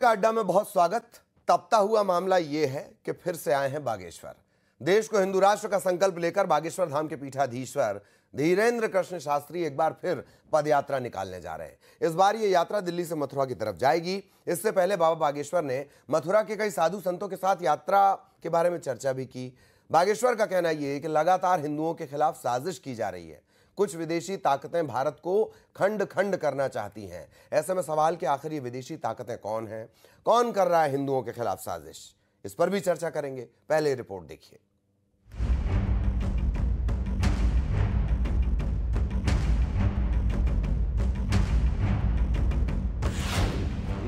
का अड्डा में बहुत स्वागत। तपता हुआ मामला यह है कि फिर से आए हैं बागेश्वर। देश को हिंदू राष्ट्र का संकल्प लेकर बागेश्वर धाम के पीठाधीश्वर धीरेन्द्र कृष्ण शास्त्री एक बार फिर पदयात्रा निकालने जा रहे हैं। इस बार ये यात्रा दिल्ली से मथुरा की तरफ जाएगी। इससे पहले बाबा बागेश्वर ने मथुरा के कई साधु संतों के साथ यात्रा के बारे में चर्चा भी की। बागेश्वर का कहना यह है कि लगातार हिंदुओं के खिलाफ साजिश की जा रही है। कुछ विदेशी ताकतें भारत को खंड खंड करना चाहती हैं। ऐसे में सवाल कि आखिर ये विदेशी ताकतें कौन हैं, कौन कर रहा है हिंदुओं के खिलाफ साजिश, इस पर भी चर्चा करेंगे। पहले रिपोर्ट देखिए।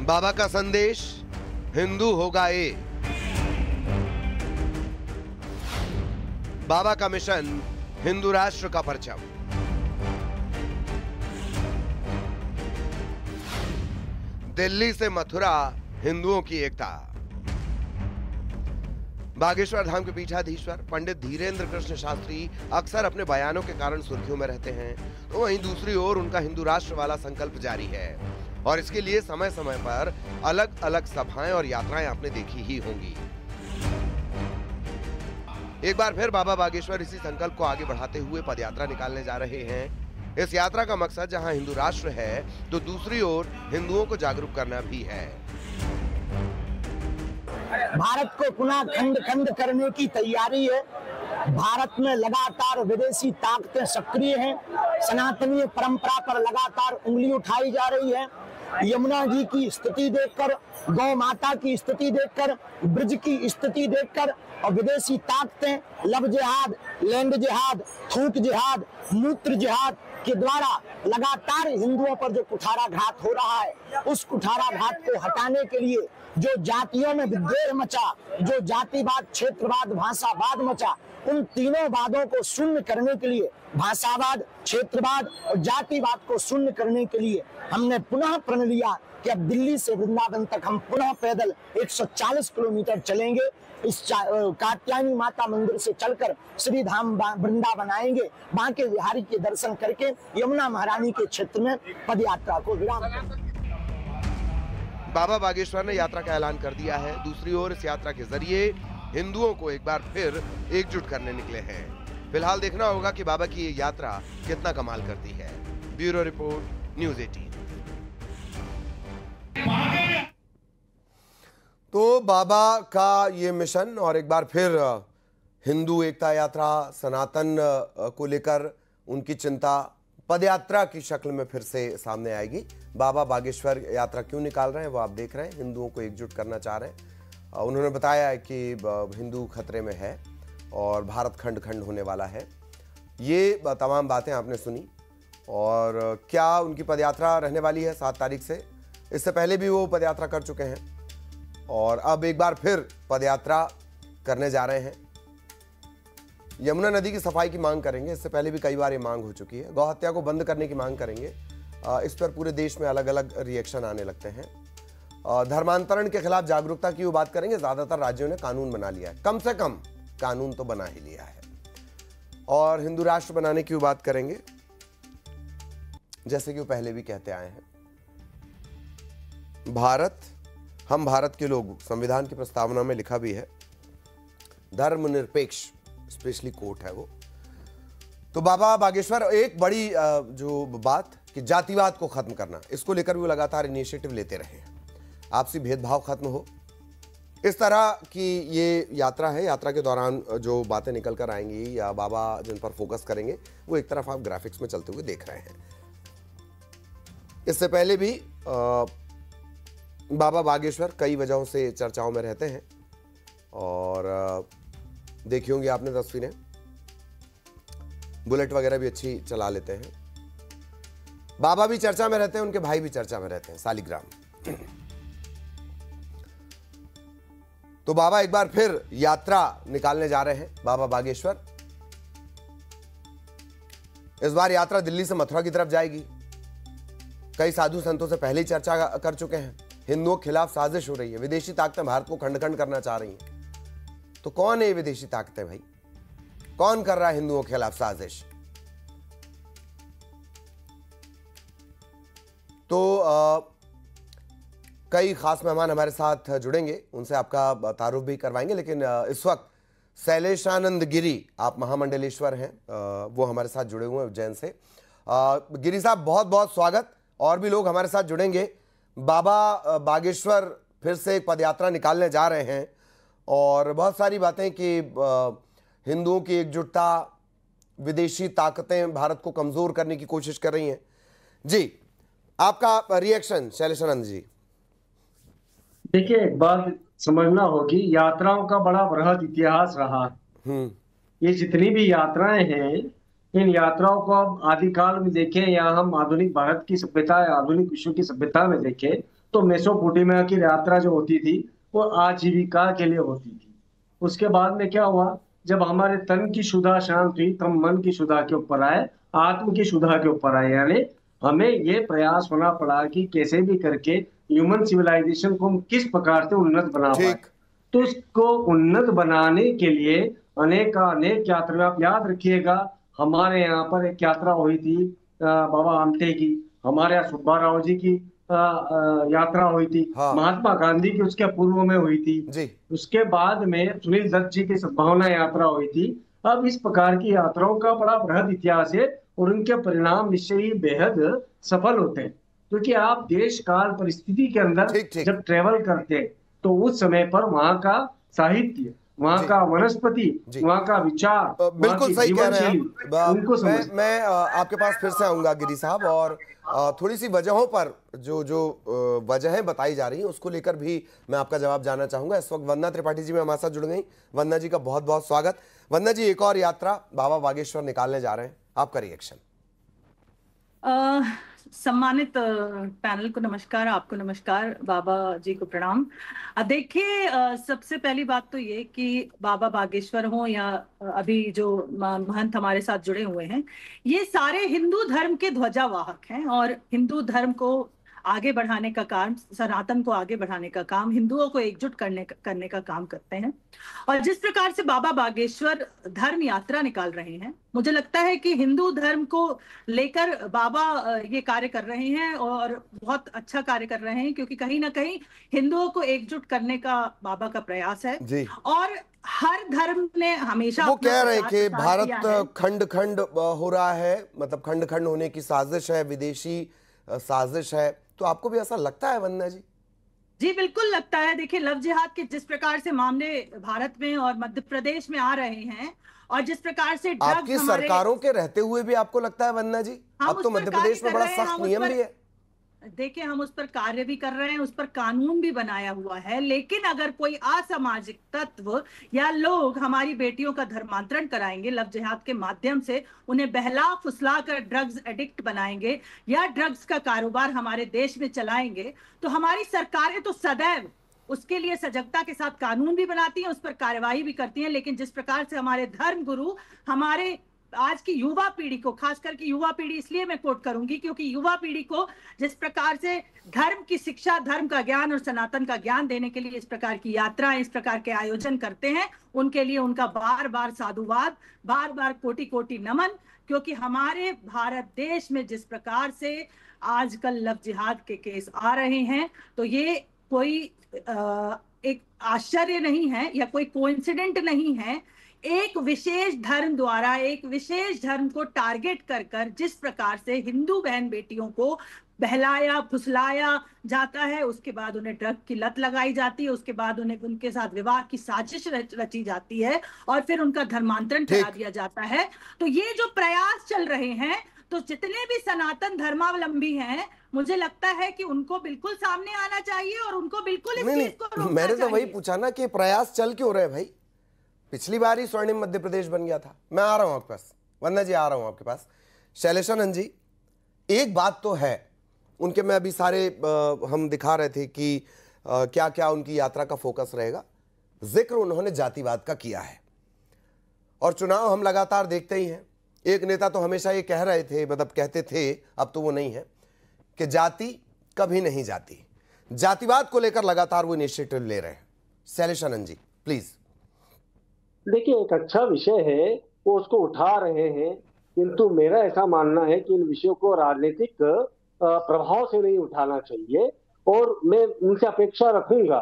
बाबा का संदेश, हिंदू होगा एक। बाबा का मिशन, हिंदू राष्ट्र का परचम। दिल्ली से मथुरा, हिंदुओं की एकता। बागेश्वर धाम के पीठाधीश्वर पंडित धीरेन्द्र कृष्ण शास्त्री अक्सर अपने बयानों के कारण सुर्खियों में रहते हैं, तो वहीं दूसरी ओर उनका हिंदू राष्ट्र वाला संकल्प जारी है और इसके लिए समय समय पर अलग अलग सभाएं और यात्राएं आपने देखी ही होंगी। एक बार फिर बाबा बागेश्वर इसी संकल्प को आगे बढ़ाते हुए पदयात्रा निकालने जा रहे हैं। इस यात्रा का मकसद जहां हिंदू राष्ट्र है, तो दूसरी ओर हिंदुओं को जागरूक करना भी है। भारत को पुनः खंड खंड करने की तैयारी है। भारत में लगातार विदेशी ताकतें सक्रिय हैं। सनातनीय परंपरा पर लगातार उंगली उठाई जा रही है। यमुना जी की स्थिति देखकर, गौ माता की स्थिति देखकर, ब्रज की स्थिति देखकर और विदेशी ताकतें लव जिहाद, लैंड जिहाद, थूक जिहाद, मूत्र जिहाद के द्वारा लगातार हिंदुओं पर जो कुठाराघात हो रहा है, उस कुठाराघात को हटाने के लिए जो जातियों में विद्वेष मचा, जो जातिवाद, क्षेत्रवाद, भाषावाद मचा, उन तीनों वादों को शून्य करने के लिए, भाषावाद, क्षेत्रवाद और जातिवाद को शून्य करने के लिए हमने पुनः प्रण लिया कि अब दिल्ली से वृंदावन तक हम पुनः पैदल 140 किलोमीटर चलेंगे। इस कात्यायनी माता मंदिर से चलकर श्री धाम वृंदावन आएंगे। बांके बिहारी के दर्शन करके यमुना महारानी के क्षेत्र में पदयात्रा को विराम देंगे। बाबा बागेश्वर ने यात्रा का ऐलान कर दिया है। दूसरी ओर इस यात्रा के जरिए हिंदुओं को एक बार फिर एकजुट करने निकले हैं। फिलहाल देखना होगा कि बाबा की ये यात्रा कितना कमाल करती है। Bureau report, news 18। तो बाबा का ये मिशन और एक बार फिर हिंदू एकता यात्रा, सनातन को लेकर उनकी चिंता पदयात्रा की शक्ल में फिर से सामने आएगी। बाबा बागेश्वर यात्रा क्यों निकाल रहे हैं वो आप देख रहे हैं। हिंदुओं को एकजुट करना चाह रहे हैं। उन्होंने बताया है कि हिंदू खतरे में है और भारत खंड खंड होने वाला है। ये तमाम बातें आपने सुनी। और क्या उनकी पदयात्रा रहने वाली है 7 तारीख से। इससे पहले भी वो पदयात्रा कर चुके हैं और अब एक बार फिर पदयात्रा करने जा रहे हैं। यमुना नदी की सफाई की मांग करेंगे। इससे पहले भी कई बार ये मांग हो चुकी है। गौ हत्या को बंद करने की मांग करेंगे। इस पर पूरे देश में अलग अलग रिएक्शन आने लगते हैं। धर्मांतरण के खिलाफ जागरूकता की वो बात करेंगे। ज़्यादातर राज्यों ने कानून बना लिया है, कम से कम कानून तो बना ही लिया है। और हिंदू राष्ट्र बनाने की वो बात करेंगे, जैसे कि वो पहले भी कहते आए हैं। भारत, हम भारत के लोग, संविधान की प्रस्तावना में लिखा भी है, धर्मनिरपेक्ष स्पेशली कोर्ट है वो। तो बाबा बागेश्वर एक बड़ी जो बात कि जातिवाद को खत्म करना, इसको लेकर भी वो लगातार इनिशिएटिव लेते रहे हैं। आपसी भेदभाव खत्म हो, इस तरह की ये यात्रा है। यात्रा के दौरान जो बातें निकल कर आएंगी या बाबा जिन पर फोकस करेंगे, वो एक तरफ आप ग्राफिक्स में चलते हुए देख रहे हैं। इससे पहले भी बाबा बागेश्वर कई वजहों से चर्चाओं में रहते हैं और देखी होंगी आपने तस्वीरें। बुलेट वगैरह भी अच्छी चला लेते हैं। बाबा भी चर्चा में रहते हैं, उनके भाई भी चर्चा में रहते हैं, सालिग्राम। तो बाबा एक बार फिर यात्रा निकालने जा रहे हैं, बाबा बागेश्वर। इस बार यात्रा दिल्ली से मथुरा की तरफ जाएगी। कई साधु संतों से पहले ही चर्चा कर चुके हैं। हिंदुओं के खिलाफ साजिश हो रही है। विदेशी ताकतें भारत को खंड खंड करना चाह रही हैं। तो कौन है ये विदेशी ताकतें भाई? कौन कर रहा है हिंदुओं के खिलाफ साजिश? तो कई खास मेहमान हमारे साथ जुड़ेंगे, उनसे आपका तारुफ भी करवाएंगे, लेकिन इस वक्त शैलेशानंद गिरी, आप महामंडलेश्वर हैं, वो हमारे साथ जुड़े हुए हैं उज्जैन से। गिरी साहब, बहुत बहुत स्वागत। और भी लोग हमारे साथ जुड़ेंगे। बाबा बागेश्वर फिर से एक पदयात्रा निकालने जा रहे हैं और बहुत सारी बातें कि हिंदुओं की एकजुटता, विदेशी ताकतें भारत को कमजोर करने की कोशिश कर रही हैं। जी, आपका रिएक्शन शैलेशानंद जी। देखिए, एक बात समझना होगी, यात्राओं का बड़ा बृहद इतिहास रहा है। ये जितनी भी यात्राएं हैं, इन यात्राओं को अब आदिकाल में देखें या हम आधुनिक भारत की सभ्यता या आधुनिक विश्व की सभ्यता में देखें तो मेसोपोटामिया की यात्रा जो होती थी वो आजीविका के लिए होती थी। उसके बाद में क्या हुआ, जब हमारे तन की शुद्धा शांत हुई तब मन की शुद्धा के ऊपर आए, आत्म की शुद्धा के ऊपर आए। यानी हमें ये प्रयास होना पड़ा कि कैसे भी करके ह्यूमन सिविलाइजेशन को हम किस प्रकार से उन्नत बना पाए। तो उसको उन्नत बनाने के लिए अनेक यात्रा, आप याद रखिएगा, हमारे यहाँ पर एक यात्रा हुई थी बाबा आमटे की, हमारे यहाँ सुब्बा राव जी की यात्रा हुई थी, हाँ। महात्मा गांधी की उसके पूर्व में हुई थी जी। उसके बाद में सुनील दत्त जी की सद्भावना यात्रा हुई थी। अब इस प्रकार की यात्राओं का बड़ा बृहद इतिहास है और उनके परिणाम निश्चय ही बेहद सफल होते हैं, क्योंकि आप देश काल परिस्थिति के अंदर जब ट्रेवल करते हैं तो उस समय पर वहां का साहित्य, वहां का वनस्पति, वहां का विचार, बिल्कुल सही कह रहे हैं उनको मैं आपके पास फिर से आऊंगा गिरी साहब, और थोड़ी सी वजहों पर जो वजहें बताई जा रही हैं उसको लेकर भी मैं आपका जवाब जानना चाहूंगा। इस वक्त वंदना त्रिपाठी जी में हमारे साथ जुड़ गई। वंदना जी का बहुत बहुत स्वागत। वंदना जी, एक और यात्रा बाबा बागेश्वर निकालने जा रहे हैं, आपका रिएक्शन। सम्मानित पैनल को नमस्कार, आपको नमस्कार, बाबा जी को प्रणाम। देखिए, सबसे पहली बात तो ये कि बाबा बागेश्वर हो या अभी जो महंत हमारे साथ जुड़े हुए हैं, ये सारे हिंदू धर्म के ध्वजावाहक हैं और हिंदू धर्म को आगे बढ़ाने का काम, सनातन को आगे बढ़ाने का काम, हिंदुओं को एकजुट करने का काम करते हैं। और जिस प्रकार से बाबा बागेश्वर धर्म यात्रा निकाल रहे हैं, मुझे लगता है कि हिंदू धर्म को लेकर बाबा ये कार्य कर रहे हैं और बहुत अच्छा कार्य कर रहे हैं, क्योंकि कहीं ना कहीं हिंदुओं को एकजुट करने का बाबा का प्रयास है। जी। और हर धर्म ने हमेशा वो कह रहे हैं कि भारत खंड खंड हो रहा है, मतलब खंड खंड होने की साजिश है, विदेशी साजिश है। तो आपको भी ऐसा लगता है वंदना जी? जी बिल्कुल लगता है। देखिए, लव जिहाद के जिस प्रकार से मामले भारत में और मध्य प्रदेश में आ रहे हैं और जिस प्रकार से आपकी सरकारों के रहते हुए भी आपको लगता है वंदना जी? अब तो मध्य प्रदेश में बड़ा सख्त नियम भी है। देखिए, हम उस पर कार्य भी कर रहे हैं, उस पर कानून भी बनाया हुआ है, लेकिन अगर कोई असामाजिक तत्व या लोग हमारी बेटियों का धर्मांतरण कराएंगे लव जिहाद के माध्यम से, उन्हें बहला फुसला कर ड्रग्स एडिक्ट बनाएंगे या ड्रग्स का कारोबार हमारे देश में चलाएंगे, तो हमारी सरकारें तो सदैव उसके लिए सजगता के साथ कानून भी बनाती हैं, उस पर कार्यवाही भी करती हैं। लेकिन जिस प्रकार से हमारे धर्म गुरु हमारे आज की युवा पीढ़ी को, खास करके युवा पीढ़ी इसलिए मैं कोट करूंगी क्योंकि युवा पीढ़ी को जिस प्रकार से धर्म की शिक्षा, धर्म का ज्ञान और सनातन का ज्ञान देने के लिए इस प्रकार की यात्राएं, इस प्रकार के आयोजन करते हैं, उनके लिए उनका बार बार साधुवाद, बार बार कोटि कोटि नमन। क्योंकि हमारे भारत देश में जिस प्रकार से आजकल लव जिहाद के केस आ रहे हैं, तो ये कोई एक आश्चर्य नहीं है या कोई कोइंसिडेंट नहीं है। एक विशेष धर्म द्वारा, एक विशेष धर्म को टारगेट कर कर जिस प्रकार से हिंदू बहन बेटियों को बहलाया फुसलाया जाता है, उसके बाद उन्हें ड्रग की लत लगाई जाती है, उसके बाद उन्हें उनके साथ विवाह की साजिश रची जाती है और फिर उनका धर्मांतरण करा दिया जाता है। तो ये जो प्रयास चल रहे हैं, तो जितने भी सनातन धर्मावलंबी हैं, मुझे लगता है कि उनको बिल्कुल सामने आना चाहिए और उनको बिल्कुल इस चीज को रोकना चाहिए। मैंने तो वही पूछा ना कि प्रयास चल क्यों रहे भाई? पिछली बार ही स्वर्णिम मध्य प्रदेश बन गया था। मैं आ रहा हूं आपके पास, वंदना जी आ रहा हूं आपके पास। शैलेशानंद जी, एक बात तो है, उनके में अभी सारे हम दिखा रहे थे कि क्या क्या उनकी यात्रा का फोकस रहेगा। जिक्र उन्होंने जातिवाद का किया है और चुनाव हम लगातार देखते ही हैं। एक नेता तो हमेशा ये कह रहे थे, मतलब कहते थे, अब तो वो नहीं है, कि जाति कभी नहीं जाती। जातिवाद को लेकर लगातार वो इनिशिएटिव ले रहे हैं। शैलेशानंद जी प्लीज। देखिए, एक अच्छा विषय है, वो उसको उठा रहे हैं, किंतु मेरा ऐसा मानना है कि इन विषयों को राजनीतिक प्रभाव से नहीं उठाना चाहिए और मैं उनसे अपेक्षा रखूंगा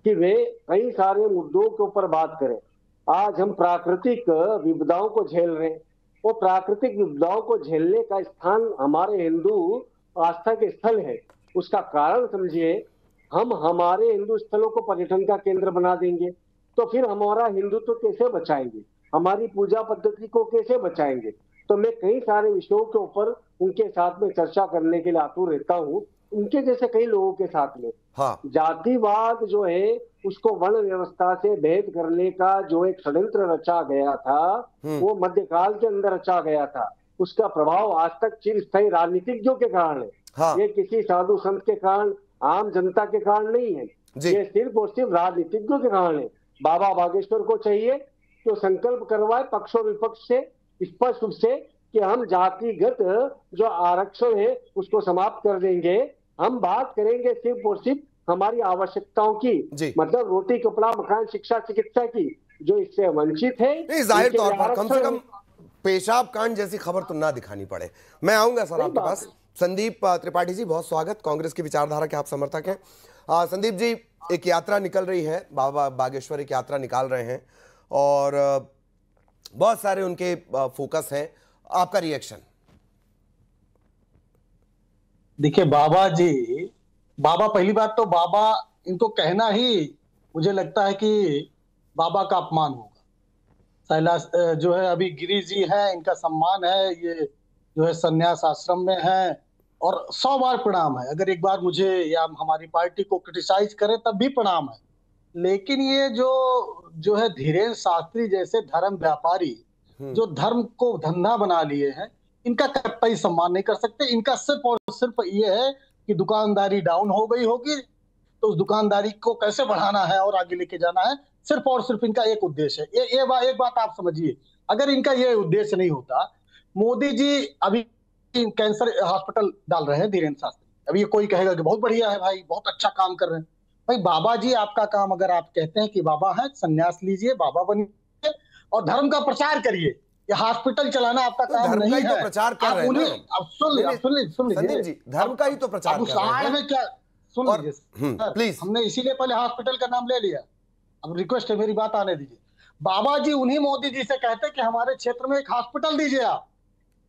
कि वे कई सारे मुद्दों के ऊपर बात करें। आज हम प्राकृतिक विपदाओं को झेल रहे हैं, वो प्राकृतिक विपदाओं को झेलने का स्थान हमारे हिंदू आस्था के स्थल है। उसका कारण समझिए, हम हमारे हिंदू स्थलों को पर्यटन का केंद्र बना देंगे तो फिर हमारा हिंदुत्व कैसे बचाएंगे, हमारी पूजा पद्धति को कैसे बचाएंगे। तो मैं कई सारे विषयों के ऊपर उनके साथ में चर्चा करने के लिए आतुर रहता हूँ, उनके जैसे कई लोगों के साथ में। हाँ। जातिवाद जो है उसको वर्ण व्यवस्था से भेद करने का जो एक षड्यंत्र रचा गया था, वो मध्यकाल के अंदर रचा गया था। उसका प्रभाव आज तक चिरस्थायी राजनीतिज्ञों के कारण है। हाँ। ये किसी साधु संत के कारण, आम जनता के कारण नहीं है, ये सिर्फ और सिर्फ राजनीतिज्ञों के कारण है। बाबा बागेश्वर को चाहिए कि संकल्प करवाए पक्ष और विपक्ष से स्पष्ट रूप से कि हम जातिगत जो आरक्षण है उसको समाप्त कर देंगे। हम बात करेंगे सिर्फ और सिर्फ हमारी आवश्यकताओं की, मतलब रोटी कपड़ा मकान शिक्षा चिकित्सा की, जो इससे वंचित है। नहीं, जाहिर तौर पर कम से कम पेशाब कांड जैसी खबर तो ना दिखानी पड़े। मैं आऊंगा सर आपके पास। संदीप त्रिपाठी जी, बहुत स्वागत, कांग्रेस की विचारधारा के आप समर्थक हैं। संदीप जी, एक यात्रा निकल रही है, बाबा बागेश्वर एक यात्रा निकाल रहे हैं और बहुत सारे उनके फोकस हैं, आपका रिएक्शन? देखिए बाबा पहली बात तो बाबा इनको कहना ही मुझे लगता है कि बाबा का अपमान होगा। कैलाश जो है अभी गिरी जी है, इनका सम्मान है, ये जो है संन्यास आश्रम में है और 100 बार प्रणाम है। अगर एक बार मुझे या हमारी पार्टी को क्रिटिसाइज करे तब भी प्रणाम है। लेकिन ये जो है धीरेन्द्र शास्त्री जैसे धर्म व्यापारी जो धर्म को धंधा बना लिए हैं, इनका कतई सम्मान नहीं कर सकते। इनका सिर्फ और सिर्फ ये है कि दुकानदारी डाउन हो गई होगी तो उस दुकानदारी को कैसे बढ़ाना है और आगे लेके जाना है, सिर्फ और सिर्फ इनका एक उद्देश्य है। एक बात आप समझिए, अगर इनका ये उद्देश्य नहीं होता, मोदी जी अभी कैंसर हॉस्पिटल डाल रहे हैं धीरेन्द्र शास्त्री, अभी ये कोई कहेगा कि बहुत बढ़िया है भाई, बहुत अच्छा काम कर रहे हैं। भाई बाबा जी, आपका काम, अगर आप कहते हैं कि बाबा है, संन्यास लीजिए, बाबा बनिए और धर्म का प्रचार करिए। ये हॉस्पिटल चलाना आपका काम नहीं है। तो प्रचार कर रहे हैं। अब सुन लीजिए, धर्म का ही तो प्रचार कर रहे हैं। में क्या सुन लीजिए प्लीज, हमने इसीलिए पहले हॉस्पिटल का नाम ले लिया। अब रिक्वेस्ट है, मेरी बात आने दीजिए। बाबा जी उन्हीं मोदी जी से कहते कि हमारे क्षेत्र में एक हॉस्पिटल दीजिए आप।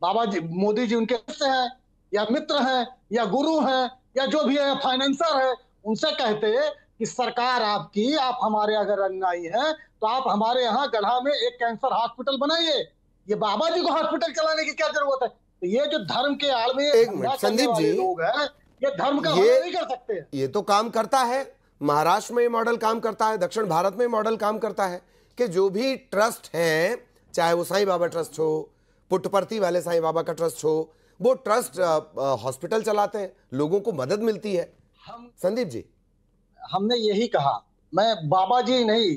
बाबा जी, मोदी जी उनके हैं या मित्र हैं या गुरु हैं या जो भी है, फाइनेंसर है, उनसे कहते कि सरकार आपकी, आप हमारे अगर अनुयायी हैं तो आप हमारे यहाँ गढ़ा में एक कैंसर हॉस्पिटल बनाइए। ये बाबा जी को हॉस्पिटल चलाने की क्या जरूरत है? तो ये जो धर्म के आड़ में संदीप जी लोग हैं, ये धर्म का नहीं कर सकते। ये तो काम करता है, महाराष्ट्र में मॉडल काम करता है, दक्षिण भारत में मॉडल काम करता है कि जो भी ट्रस्ट हैं, चाहे वो साईं बाबा ट्रस्ट हो, पुट्टपर्ती वाले साईं बाबा का ट्रस्ट हो, वो ट्रस्ट हॉस्पिटल चलाते हैं, लोगों को मदद मिलती है। संदीप जी, हमने यही कहा, मैं बाबा जी नहीं,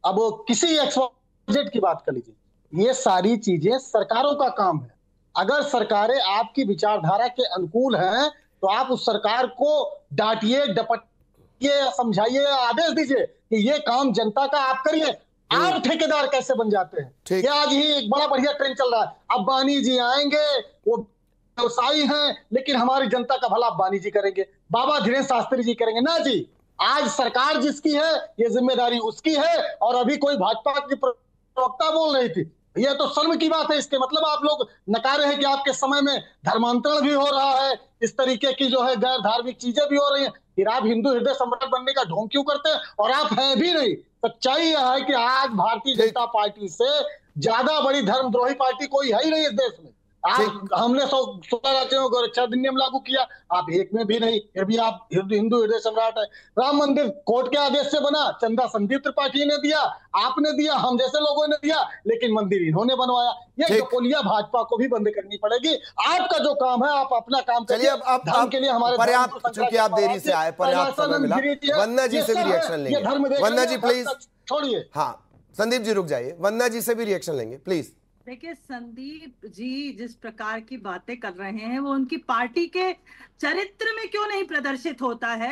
अब किसी एक्सपर्ट की बात कर लीजिए, ये सारी चीजें सरकारों का काम है। अगर सरकारें आपकी विचारधारा के अनुकूल हैं तो आप उस सरकार को डांटिए, डपटिए, समझाइए, आदेश दीजिए कि ये काम जनता का आप करिए। आप ठेकेदार कैसे बन जाते हैं? ये आज ही एक बड़ा बढ़िया ट्रेंड चल रहा है। अब्बानी जी आएंगे, वो व्यवसायी हैं, लेकिन हमारी जनता का भला अब्बानी जी करेंगे, बाबा धीरेन्द्र शास्त्री जी करेंगे ना जी। आज सरकार जिसकी है, ये जिम्मेदारी उसकी है। और अभी कोई भाजपा की प्रवक्ता बोल रही थी, ये तो शर्म की बात है। इसके मतलब आप लोग नकारे हैं कि आपके समय में धर्मांतरण भी हो रहा है, इस तरीके की जो है गैर धार्मिक चीजें भी हो रही हैं। फिर आप हिंदू हृदय सम्राट बनने का ढोंग क्यों करते हैं? और आप हैं भी नहीं। सच्चाई यह है कि आज भारतीय जनता पार्टी से ज्यादा बड़ी धर्मद्रोही पार्टी कोई है ही नहीं इस देश में। हमने 16 राज्यों को रक्षा अधिनियम लागू किया, आप एक में भी नहीं, फिर भी आप हिंदू हृदय सम्राट है। राम मंदिर कोर्ट के आदेश से बना, चंदा संदीप त्रिपाठी ने दिया, आपने दिया, हम जैसे लोगों ने दिया, लेकिन मंदिर इन्होंने बनवाया। ये डकोलिया भाजपा को भी बंद करनी पड़ेगी। आपका जो काम है, आप अपना काम करिए। अब के लिए हमारे पर्याप्त, चूंकि आप देरी से आए, पर्याप्त समय मिला। वंदना जी से भी रिएक्शन लेंगे। वंदना जी प्लीज छोड़िए। हाँ, संदीप जी रुक जाइए, वंदना जी से भी रिएक्शन लेंगे प्लीज। देखिए, संदीप जी जिस प्रकार की बातें कर रहे हैं वो उनकी पार्टी के चरित्र में क्यों नहीं प्रदर्शित होता है?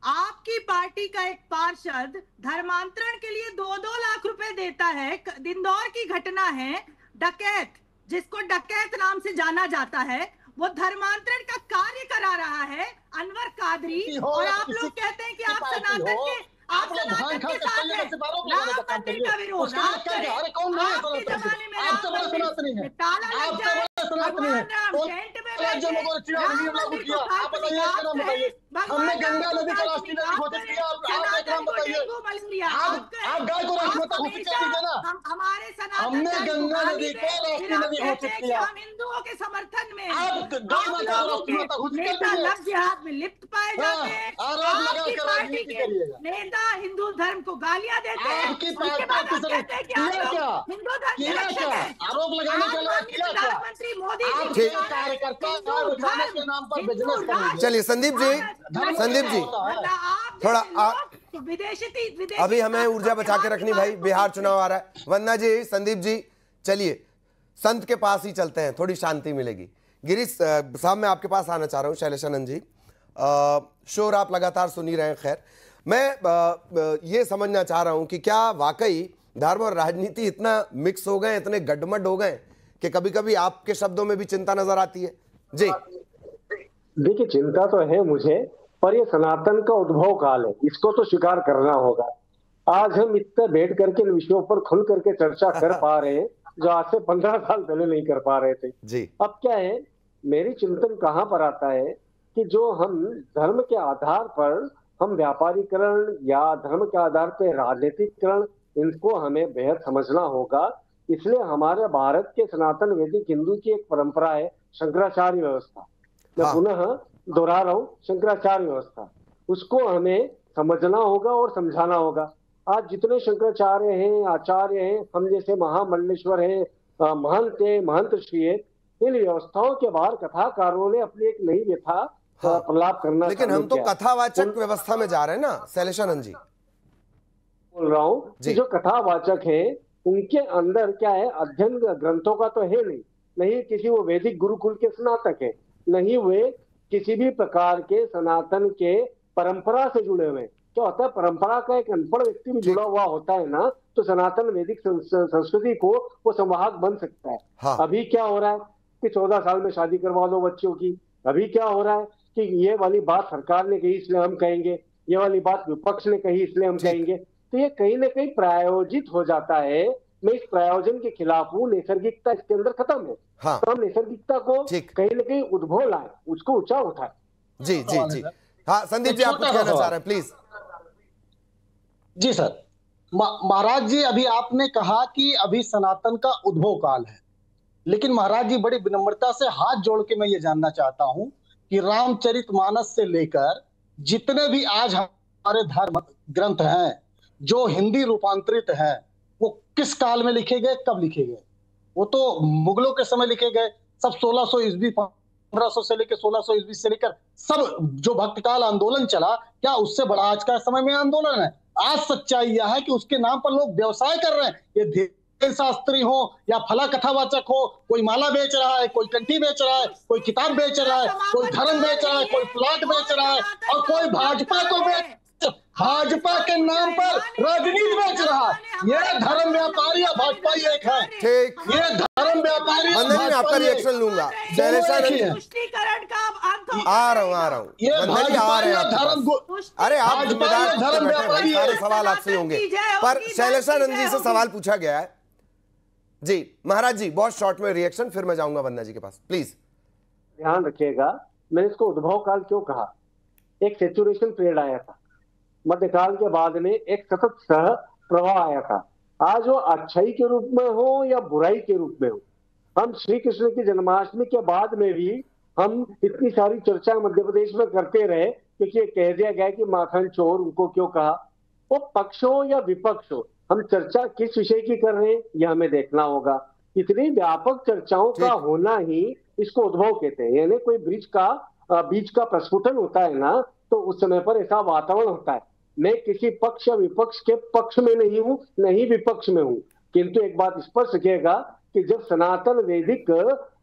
आपकी पार्टी का एक पार्षद धर्मांतरण के लिए 2-2 लाख रुपए देता है। इंदौर की घटना है, डकैत, जिसको डकैत नाम से जाना जाता है, वो धर्मांतरण का कार्य करा रहा है अनवर कादरी, और आप लोग कहते हैं कि आप सनातन के आप लोग धान खा सकते हैं, राम मंदिर का विरोध। अरे कौन नहीं है सनातनी? आपसे बड़ा सनातनी है, आपसे बड़ा सनातनी है। राज्यों में लागू किया, आप बताइए, एक नाम बताइए। हमने गंगा नदी को राष्ट्रीय नदी घोषित किया, आप एक नाम बताइए। आप गाय को राष्ट्रीय माता घोषित कर दीजिए ना। हमने गंगा नदी को राष्ट्रीय नदी घोषित किया, हम हिंदुओं के समर्थन में, आप गाय माता को राष्ट्रीय माता घोषित कर दीजिए। लव जिहाद में लिप्त पाए जाते हैं, आरोप लगा कर राजनीति करिएगा। नेता हिंदू धर्म को गालियां देते हैं, आपकी उसके बाद आप कहते हैं कि आप लोग हिंदू धर्म के रक्षक हैं। आरोप लगाने के लिए किया क्या? प्रधानमंत्री मोदी आपके कार्यकर्ता और विधायक के नाम पर बिजनेस करेंगे। चलिए संदीप जी थोड़ा विदेशी अभी हमें ऊर्जा बचा के रखनी भाई, बिहार चुनाव आ रहा है। वंदना जी, संदीप जी, चलिए संत के पास ही चलते हैं, थोड़ी शांति मिलेगी। गिरीश साहब मैं आपके पास आना चाह रहा हूँ। शैलेशानंद जी, शोर आप लगातार सुन ही रहे हैं। खैर मैं ये समझना चाह रहा हूँ कि क्या वाकई धर्म और राजनीति इतना मिक्स हो गए, इतने गड्ढमड हो गए कि कभी कभी आपके शब्दों में भी चिंता नजर आती है? जी देखिए, चिंता तो है मुझे, पर ये सनातन का उद्भव काल है, इसको तो स्वीकार करना होगा। आज हम इतने बैठ करके इन विषयों पर खुल करके चर्चा कर पा रहे हैं जो आज से 15 साल पहले नहीं कर पा रहे थे जी। अब क्या है, मेरी चिंतन कहाँ पर आता है कि जो हम धर्म के आधार पर हम व्यापारीकरण या धर्म के आधार पर राजनीतिकरण, इनको हमें बेहद समझना होगा। इसलिए हमारे भारत के सनातन वैदिक हिंदू की एक परंपरा है शंकराचार्य व्यवस्था। मैं पुनः दोहरा रहा हूँ, शंकराचार्य व्यवस्था, उसको हमें समझना होगा और समझाना होगा। आज जितने शंकराचार्य हैं, आचार्य हैं, हम जैसे महामंडलेश्वर हैं, महंत है, महंत श्री है, इन व्यवस्थाओं के बाहर कथाकारों ने अपनी एक नई व्यथा प्रलाप करना। लेकिन हम तो कथावाचक व्यवस्था में जा रहे हैं ना शैलेशानंद जी। बोल रहा हूँ कि जो कथावाचक हैं उनके अंदर क्या है, अध्ययन ग्रंथों का तो है नहीं किसी वो वैदिक गुरुकुल के स्नातक है, नहीं वे किसी भी प्रकार के सनातन के परंपरा से जुड़े हुए। क्या होता है, परंपरा का एक अनपढ़ व्यक्ति भी जुड़ा हुआ होता है ना, तो सनातन वैदिक संस्कृति को वो संवाहक बन सकता है। हाँ। अभी क्या हो रहा है कि 14 साल में शादी करवा दो बच्चों की। अभी क्या हो रहा है कि ये वाली बात सरकार ने कही इसलिए हम कहेंगे, ये वाली बात विपक्ष ने कही इसलिए हम कहेंगे। तो ये कहीं ना कहीं प्रायोजित हो जाता है। मैं इस प्रायोजन के खिलाफ हूँ। नैसर्गिकता इसके अंदर खत्म है। हाँ। तो हम नैसर्गिकता को कहीं ना कहीं उद्भव लाए, उसको ऊंचा उठाए। जी जी जी। हाँ संदीप जी, आप कुछ कहना चाह रहे हैं, प्लीज। Ji sir. महाराज जी, अभी आपने कहा कि अभी सनातन का उद्भव काल है, लेकिन महाराज जी बड़ी विनम्रता से हाथ जोड़ के मैं ये जानना चाहता हूं कि रामचरितमानस से लेकर जितने भी आज हमारे धर्म ग्रंथ हैं जो हिंदी रूपांतरित हैं, वो किस काल में लिखे गए, कब लिखे गए? वो तो मुगलों के समय लिखे गए, सब 1600 ईस्वी 1500 से लेकर 1600 ईस्वी से लेकर सब जो भक्तकाल आंदोलन चला, क्या उससे बड़ा आज का समय में आंदोलन है? आज सच्चाई यह है कि उसके नाम पर लोग व्यवसाय कर रहे हैं। ये शास्त्री हो या फला कथावाचक हो, कोई माला बेच रहा है, कोई कंठी बेच रहा है, कोई किताब बेच रहा है, कोई धर्म बेच रहा है, कोई प्लॉट बेच रहा है, और कोई भाजपा के नाम पर राजनीति बेच रहा है। ये धर्म व्यापारी या भाजपा ही एक है। ठीक, ये धर्म व्यापारी मैं आपका रिएक्शन लूंगा। आ रहा हूँ ये धर्म, अरे आप सारे सवाल आपसे होंगे, पर शैलेशानंद जी से सवाल पूछा गया है। जी महाराज जी, बहुत शॉर्ट में रिएक्शन, फिर मैं जाऊंगा वंदना जी के पास, प्लीज। ध्यान रखिएगा, मैंने इसको उद्भव काल क्यों कहा। एक सेचुरेशन पीरियड आया था, मध्यकाल के बाद में एक सतत सह प्रवाह आया था। आज वो अच्छाई के रूप में हो या बुराई के रूप में हो, हम श्री कृष्ण की जन्माष्टमी के बाद में भी हम इतनी सारी चर्चा मध्य प्रदेश में करते रहे क्योंकि ये कह दिया गया कि माखन चोर, उनको क्यों कहा। वो पक्ष हो या विपक्ष हो, हम चर्चा किस विषय की कर रहे हैं यह हमें देखना होगा। इतनी व्यापक चर्चाओं का होना ही इसको उद्भव कहते हैं। यानी कोई बीज का प्रस्फुटन होता है ना, तो उस समय पर ऐसा वातावरण होता है। मैं किसी पक्ष या विपक्ष के पक्ष में नहीं हूं, नहीं विपक्ष में हूं, किंतु एक बात स्पष्ट रखिएगा कि जब सनातन वैदिक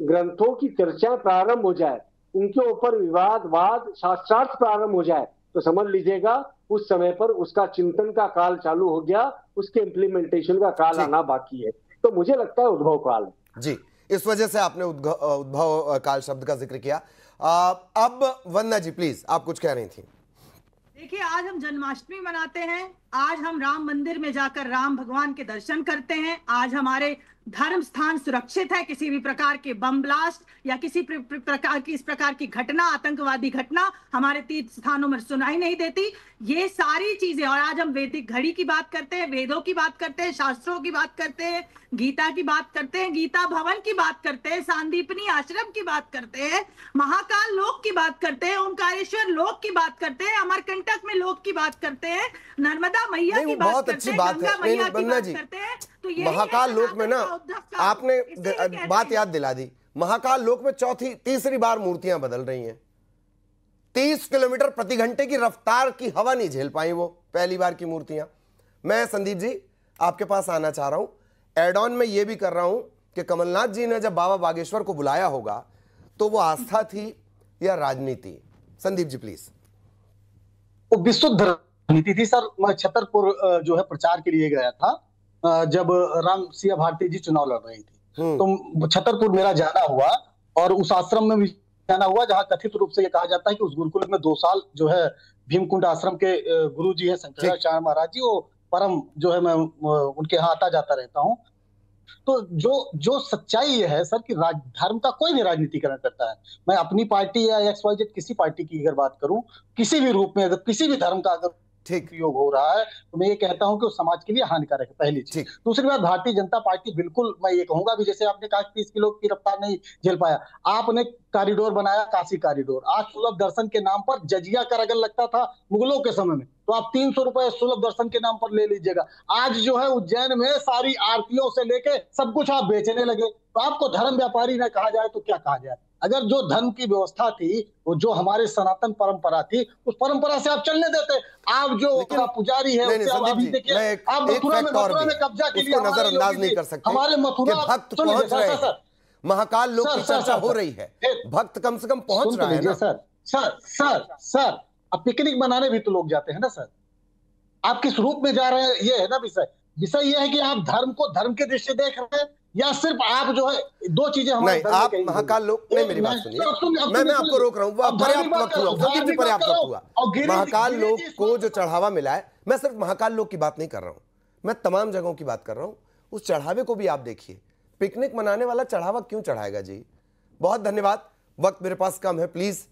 ग्रंथों की चर्चा प्रारंभ हो जाए, उनके ऊपर विवाद, वाद, शास्त्रार्थ प्रारंभ हो जाए, तो समझ लीजिएगा उस समय पर उसका चिंतन का काल चालू हो गया, उसके इम्प्लीमेंटेशन का काल आना बाकी है। तो मुझे लगता है उद्भव काल है। जी इस वजह से आपने उद्भव काल शब्द का जिक्र किया। अब वंदना जी प्लीज, आप कुछ कह रही थी। देखिए, आज हम जन्माष्टमी मनाते हैं, आज हम राम मंदिर में जाकर राम भगवान के दर्शन करते हैं, आज हमारे धर्म स्थान सुरक्षित है, किसी भी प्रकार के बम ब्लास्ट या किसी प्रकार की इस प्रकार की घटना, आतंकवादी घटना हमारे तीर्थ स्थानों में सुनाई नहीं देती। ये सारी चीजें, और आज हम वैदिक घड़ी की बात करते हैं, वेदों की बात करते हैं, शास्त्रों की बात करते हैं, गीता की बात करते हैं, गीता भवन की बात करते हैं, सांदीपनी आश्रम की बात करते हैं, महाकाल लोक की बात करते हैं, ओंकारेश्वर लोक की बात करते हैं, अमरकंटक में लोक की बात करते हैं, नर्मदा मैया की बात करते हैं, गंगा मैया की बात करते हैं। तो महाकाल लोक में ना आपने बात याद दिला दी, महाकाल लोक में तीसरी बार मूर्तियां बदल रही हैं। 30 किलोमीटर प्रति घंटे की रफ्तार की हवा नहीं झेल पाई वो पहली बार की मूर्तियां। मैं संदीप जी आपके पास आना चाह रहा हूं, एड ऑन में ये भी कर रहा हूं कि कमलनाथ जी ने जब बाबा बागेश्वर को बुलाया होगा तो वो आस्था थी या राजनीति? संदीप जी प्लीज। वो विशुद्ध राजनीति थी सर। मैं छतरपुर जो है प्रचार के लिए गया था जब राम सिया भारती जी चुनाव लड़ रही थी, तो छतरपुर मेरा जाना हुआ और उस आश्रम में भी जाना हुआ जहां कथित रूप से ये कहा जाता है कि उस गुरुकुल में 2 साल जो है भीमकुंड आश्रम के गुरु जी है शंकराचार्य महाराज जी, वो परम जो है मैं उनके यहाँ आता जाता रहता हूँ। तो जो सच्चाई ये है सर कि धर्म का कोई भी राजनीतिकरण करता है। मैं अपनी पार्टी या XYZ किसी पार्टी की अगर बात करूं, किसी भी रूप में अगर किसी भी धर्म का अगर ठीक उपयोग हो रहा है तो मैं ये कहता हूं कि वो समाज के लिए हानिकारक है, पहली चीज। दूसरी बात, भारतीय जनता पार्टी बिल्कुल, मैं ये कहूंगा भी जैसे आपने कहा 30 किलो की रफ्तार नहीं झेल पाया, आपने कॉरिडोर बनाया, काशी कॉरिडोर। आज सुलभ दर्शन के नाम पर जजिया कर अगर लगता था मुगलों के समय में, तो आप 300 रुपए सुलभ दर्शन के नाम पर ले लीजिएगा। आज जो है उज्जैन में सारी आरतियों से लेके सब कुछ आप बेचने लगे, तो आपको धर्म व्यापारी न कहा जाए तो क्या कहा जाए? अगर जो धर्म की व्यवस्था थी, वो जो हमारे सनातन परंपरा थी, उस परंपरा से आप चलने देते। आप जो पुजारी है, अभी देखिए आप मथुरा में कब्जा के लिए नजरअंदाज नहीं कर सकते। हमारे मथुरा भक्त पहुंच रहे हैं, महाकाल लोक की चर्चा हो रही है, भक्त कम से कम पहुंच रहा है ना सर। अब पिकनिक मनाने भी तो लोग जाते हैं ना सर। आप किस रूप में जा रहे हैं, ये है ना विषय ये है कि आप धर्म को धर्म के दृष्टि देख रहे हैं या सिर्फ आप जो है दो चीजें हमारे नहीं, आप महाकाल लोक नहीं, मेरी बात सुनिए, मैं आपको रोक रहा हूं, पर्याप्त वक्त हुआ। महाकाल लोक को जो चढ़ावा मिला है, मैं सिर्फ महाकाल लोक की बात नहीं कर रहा हूं, मैं तमाम जगहों की बात कर रहा हूं। उस चढ़ावे को भी आप देखिए, पिकनिक मनाने वाला चढ़ावा क्यों चढ़ाएगा जी? बहुत धन्यवाद, वक्त मेरे पास कम है, प्लीज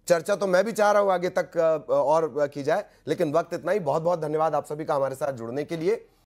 चर्चा तो मैं भी चाह रहा हूं आगे तक और की जाए, लेकिन वक्त इतना ही। बहुत बहुत धन्यवाद आप सभी का हमारे साथ जुड़ने के लिए।